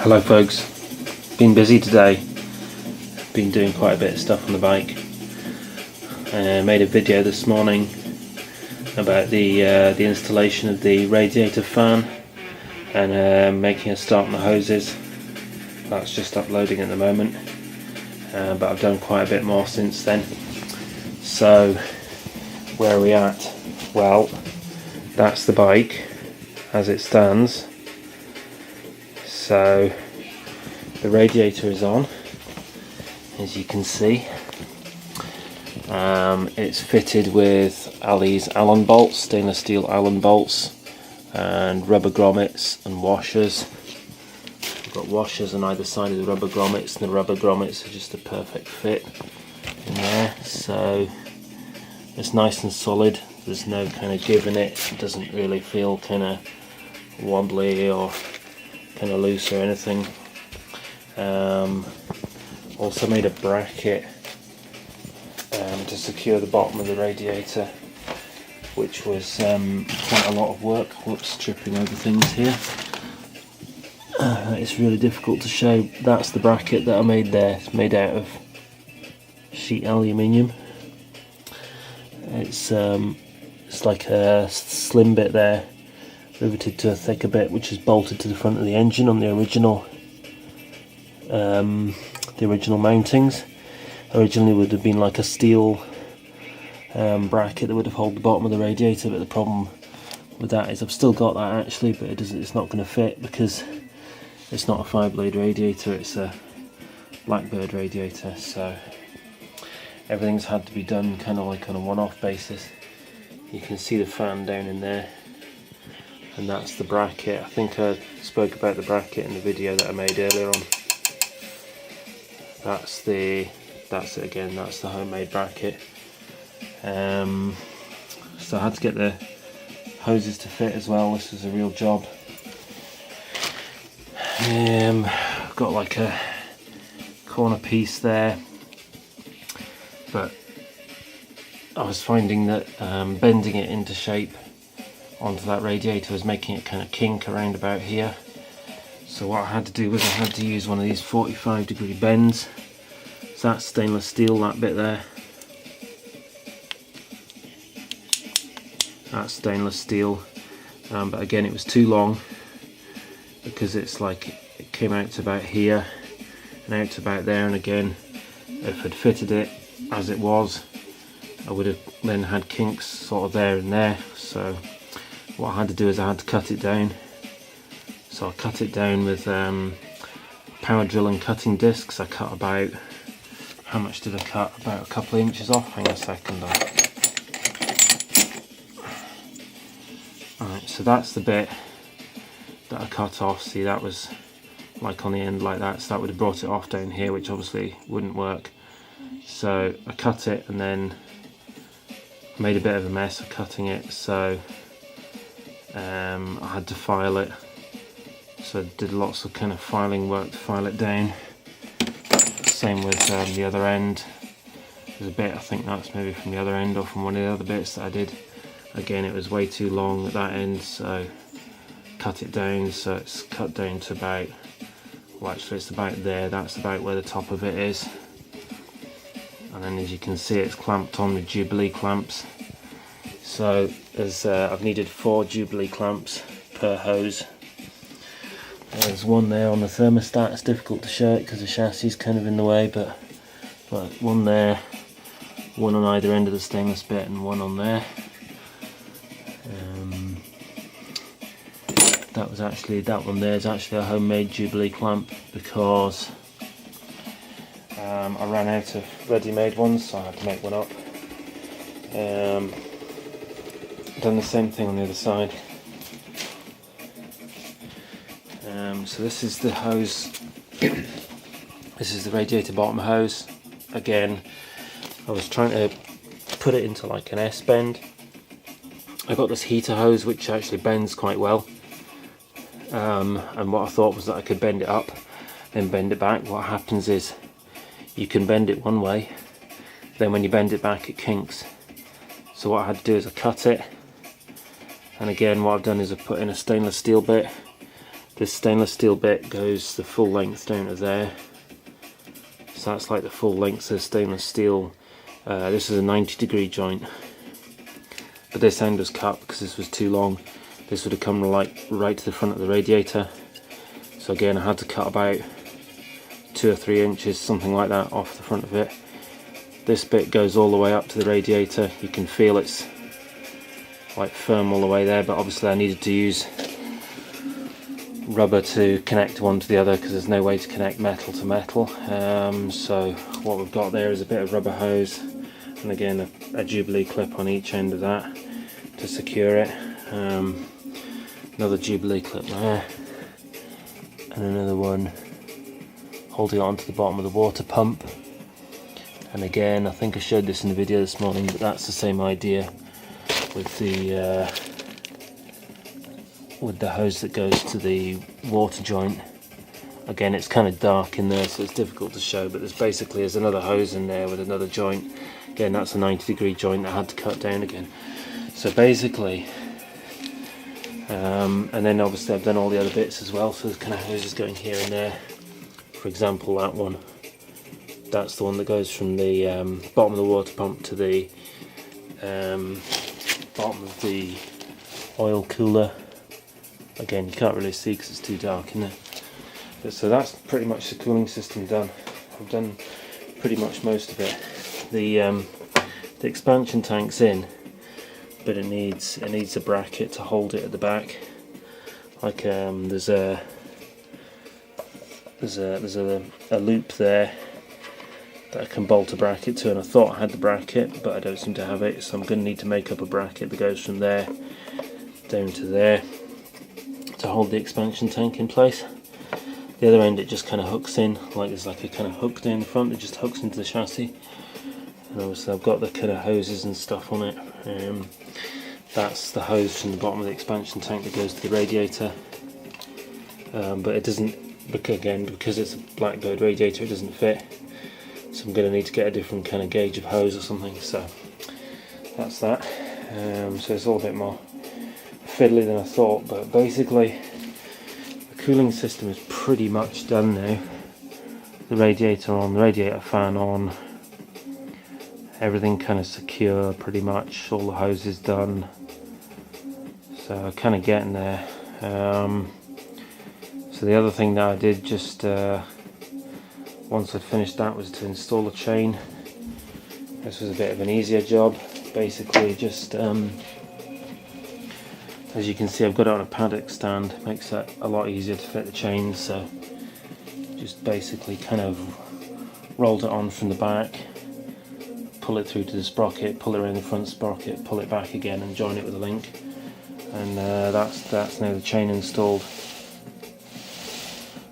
Hello folks, been busy today, been doing quite a bit of stuff on the bike. Made a video this morning about the installation of the radiator fan and making a start on the hoses. That's just uploading at the moment, but I've done quite a bit more since then. So where are we at? Well, that's the bike as it stands. So the radiator is on, as you can see. It's fitted with these Allen bolts, stainless steel Allen bolts, and rubber grommets and washers. We've got washers on either side of the rubber grommets, and the rubber grommets are just a perfect fit in there. So it's nice and solid. There's no kind of give in it. It doesn't really feel kind of wobbly or kind of loose or anything. Also made a bracket to secure the bottom of the radiator, which was quite a lot of work. Whoops, tripping over things here. It's really difficult to show. That's the bracket that I made there. It's made out of sheet aluminium. It's like a slim bit there, riveted to a thicker bit, which is bolted to the front of the engine on the original mountings. Originally would have been like a steel bracket that would have held the bottom of the radiator, but the problem with that is I've still got that actually, but it's not going to fit because it's not a 5-blade radiator, it's a Blackbird radiator. So everything's had to be done kind of like on a one-off basis. You can see the fan down in there, and that's the bracket. I think I spoke about the bracket in the video that I made earlier on. That's it again, that's the homemade bracket. So I had to get the hoses to fit as well. This was a real job. I've got like a corner piece there, but I was finding that bending it into shape onto that radiator was making it kind of kink around about here. So what I had to do was I had to use one of these 45-degree bends. So that's stainless steel, that bit there. That's stainless steel, but again it was too long because it's like it came out to about here and out to about there, and again if I'd fitted it as it was I would have then had kinks sort of there and there. So what I had to do is I had to cut it down. So I cut it down with power drill and cutting discs. I cut about, how much did I cut? About a couple of inches off. Hang on a second. Alright, so that's the bit that I cut off. See, that was like on the end like that, so that would have brought it off down here, which obviously wouldn't work. So I cut it and then made a bit of a mess of cutting it, so I had to file it. So I did lots of kind of filing work to file it down. Same with the other end. There's a bit, I think that's maybe from the other end or from one of the other bits that I did. Again, it was way too long at that end, so cut it down. So it's cut down to about, well actually it's about there, that's about where the top of it is. And then as you can see it's clamped on with Jubilee clamps. So I've needed 4 Jubilee clamps per hose. There's one there on the thermostat. It's difficult to show it because the chassis is kind of in the way, but one there, one on either end of the stainless bit and one on there. That one there is actually a homemade Jubilee clamp because I ran out of ready-made ones, so I had to make one up. Done the same thing on the other side. So this is the hose. This is the radiator bottom hose. Again, I was trying to put it into like an S-bend. I got this heater hose which actually bends quite well. And what I thought was that I could bend it up, then bend it back. What happens is you can bend it one way, then when you bend it back it kinks. So what I had to do is I cut it, and again what I've done is I've put in a stainless steel bit This stainless steel bit goes the full length down to there. So that's like the full length of stainless steel. This is a 90-degree joint, but this end was cut because this was too long. This would have come like right to the front of the radiator. So again, I had to cut about 2 or 3 inches, something like that, off the front of it. This bit goes all the way up to the radiator. You can feel it's like firm all the way there, but obviously I needed to use rubber to connect one to the other because there's no way to connect metal to metal. So what we've got there is a bit of rubber hose, and again a Jubilee clip on each end of that to secure it. Another Jubilee clip there, and another one holding it onto the bottom of the water pump. And again, I think I showed this in the video this morning, but that's the same idea with the hose that goes to the water joint. Again, it's kind of dark in there, so it's difficult to show, but there's another hose in there with another joint. Again, that's a 90-degree joint that I had to cut down again. So basically, and then obviously I've done all the other bits as well, so there's kind of hoses going here and there. For example, that one, that's the one that goes from the bottom of the water pump to the bottom of the oil cooler. Again, you can't really see because it's too dark in there. But so that's pretty much the cooling system done. I've done pretty much most of it. The expansion tank's in, but it needs a bracket to hold it at the back. Like there's a loop there that I can bolt a bracket to, and I thought I had the bracket, but I don't seem to have it, so I'm going to need to make up a bracket that goes from there down to there to hold the expansion tank in place. The other end it just kind of hooks in, like there's like a kind of hook down the front, it just hooks into the chassis. And obviously I've got the kind of hoses and stuff on it. That's the hose from the bottom of the expansion tank that goes to the radiator. But it doesn't, because it's a Blackbird radiator, it doesn't fit. So I'm going to need to get a different kind of gauge of hose or something. So that's that. So it's all a bit more fiddly than I thought, but basically the cooling system is pretty much done now. The radiator on, the radiator fan on, everything kind of secure pretty much, all the hoses done, so kind of getting there. So the other thing that I did just once I'd finished that was to install a chain. This was a bit of an easier job. Basically just as you can see, I've got it on a paddock stand, makes it a lot easier to fit the chains. So just basically kind of rolled it on from the back, pull it through to the sprocket, pull it around the front sprocket, pull it back again and join it with a link, and that's now the chain installed.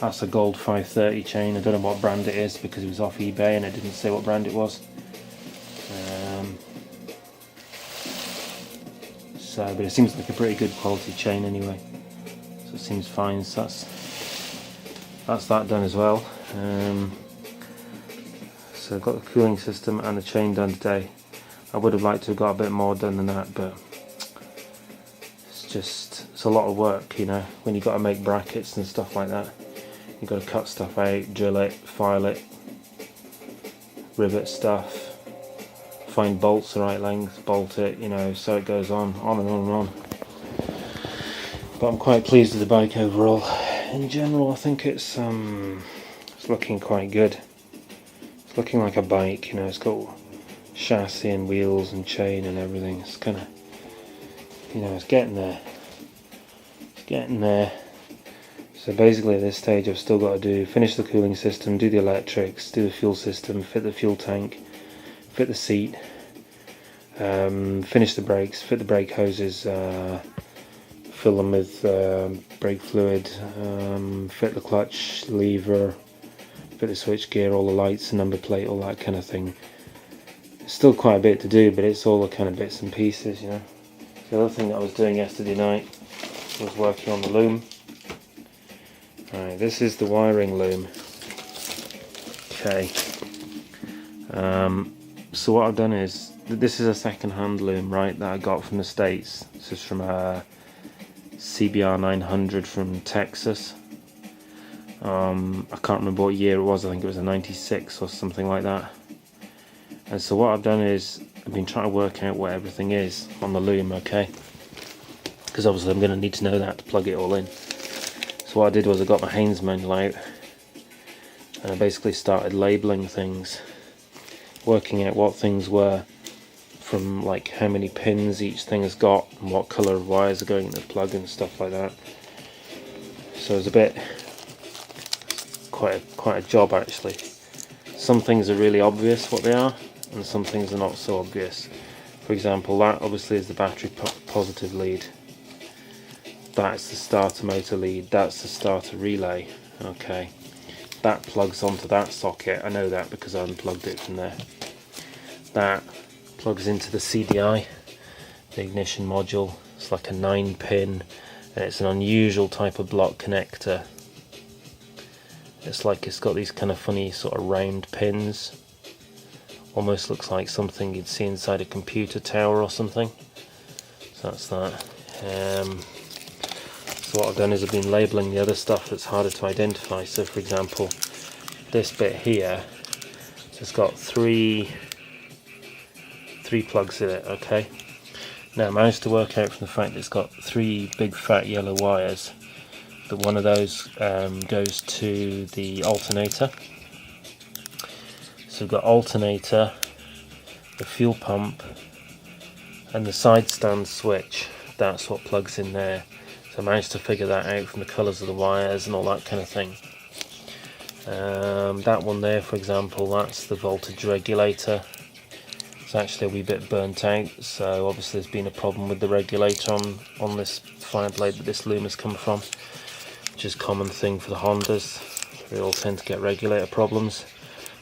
That's a gold 530 chain. I don't know what brand it is because it was off eBay and it didn't say what brand it was. But it seems like a pretty good quality chain anyway, so it seems fine. So that's that done as well. So I've got the cooling system and the chain done today. I would have liked to have got a bit more done than that, but it's a lot of work, you know, when you've got to make brackets and stuff like that. You've got to cut stuff out, drill it, file it, rivet stuff, find bolts the right length, bolt it, you know, so it goes on and on and on. But I'm quite pleased with the bike overall. In general, I think it's looking quite good. It's looking like a bike, you know, it's got chassis and wheels and chain and everything. It's kind of, you know, it's getting there. It's getting there. So basically at this stage I've still got to finish the cooling system, do the electrics, do the fuel system, fit the fuel tank, fit the seat, finish the brakes, fit the brake hoses, fill them with brake fluid, fit the clutch lever, fit the switch gear, all the lights, the number plate, all that kind of thing. It's still quite a bit to do, but it's all the kind of bits and pieces, you know. The other thing that I was doing yesterday night was working on the loom. Right, this is the wiring loom. Okay. So what I've done is, this is a second-hand loom, right, that I got from the States. This is from CBR1100 from Texas. I can't remember what year it was. I think it was a 96 or something like that. And so what I've done is I've been trying to work out what everything is on the loom, okay? Because obviously I'm going to need to know that to plug it all in. So what I did was I got my Haynes manual out and I basically started labelling things, working out what things were, from like how many pins each thing has got and what colour of wires are going into the plug and stuff like that. So it's a bit quite a job actually. Some things are really obvious what they are, and some things are not so obvious. For example, that obviously is the battery positive lead. That's the starter motor lead. That's the starter relay. Okay, that plugs onto that socket. I know that because I unplugged it from there. That plugs into the CDI, the ignition module. It's like a 9-pin, and it's an unusual type of block connector. It's like it's got these kind of funny sort of round pins. Almost looks like something you'd see inside a computer tower or something. So that's that. So what I've done is I've been labelling the other stuff that's harder to identify. So for example, this bit here has got three plugs in it, okay? Now I managed to work out from the fact that it's got 3 big fat yellow wires that one of those goes to the alternator. So we've got alternator, the fuel pump, and the side stand switch. That's what plugs in there. So I managed to figure that out from the colours of the wires and all that kind of thing. That one there, for example, that's the voltage regulator. It's actually a wee bit burnt out, so obviously there's been a problem with the regulator on this fire blade that this loom has come from, which is a common thing for the Hondas. They all tend to get regulator problems.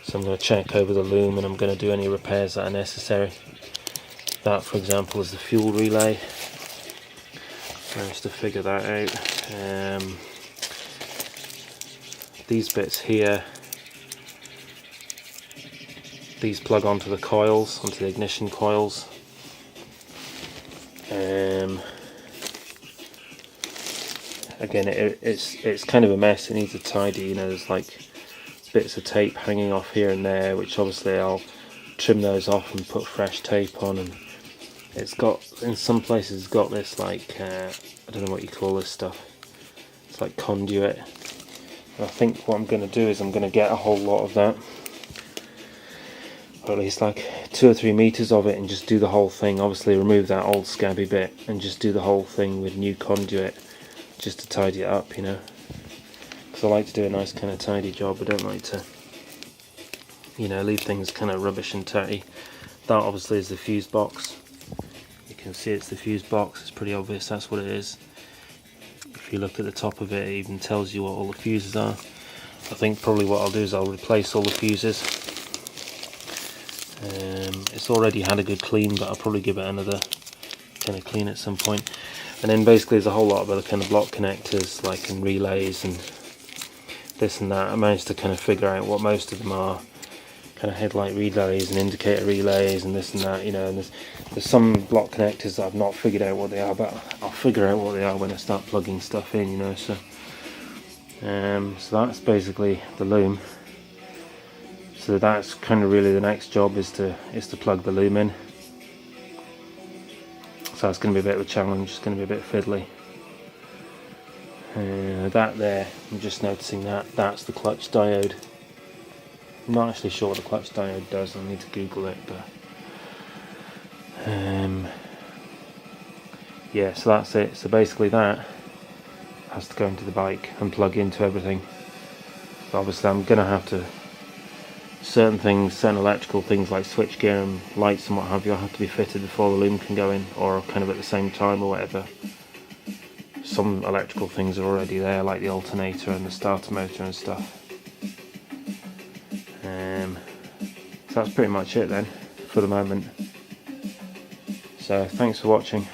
So I'm going to check over the loom and I'm going to do any repairs that are necessary. That, for example, is the fuel relay. Managed to figure that out. These bits here, these plug onto the coils, onto the ignition coils. Again, it's kind of a mess. It needs a tidy. You know, there's like bits of tape hanging off here and there, which obviously I'll trim those off and put fresh tape on. And it's got, in some places, it's got this like I don't know what you call this stuff. It's like conduit. And I think what I'm going to do is I'm going to get a whole lot of that, or at least like 2 or 3 meters of it, and just do the whole thing. Obviously remove that old scabby bit and just do the whole thing with new conduit, just to tidy it up, you know. Because I like to do a nice kind of tidy job. I don't like to, you know, leave things kind of rubbish and tatty. That obviously is the fuse box. You can see it's the fuse box. It's pretty obvious that's what it is. If you look at the top of it, it even tells you what all the fuses are. I think probably what I'll do is I'll replace all the fuses. It's already had a good clean, but I'll probably give it another kind of clean at some point. And then basically there's a whole lot of other kind of block connectors, like in relays and this and that. I managed to kind of figure out what most of them are. Kind of headlight relays and indicator relays and this and that, you know. And there's some block connectors that I've not figured out what they are, but I'll figure out what they are when I start plugging stuff in, you know. So that's basically the loom. So that's kind of really the next job is to plug the loom in. So that's going to be a bit of a challenge. It's going to be a bit fiddly. That there, I'm just noticing that's the clutch diode. I'm not actually sure what the clutch diode does. I need to Google it, but yeah. So that's it. So basically that has to go into the bike and plug into everything. But obviously I'm going to have to, certain things, certain electrical things like switchgear and lights and what have you, have to be fitted before the loom can go in, or kind of at the same time or whatever. Some electrical things are already there, like the alternator and the starter motor and stuff. So that's pretty much it then for the moment. So thanks for watching.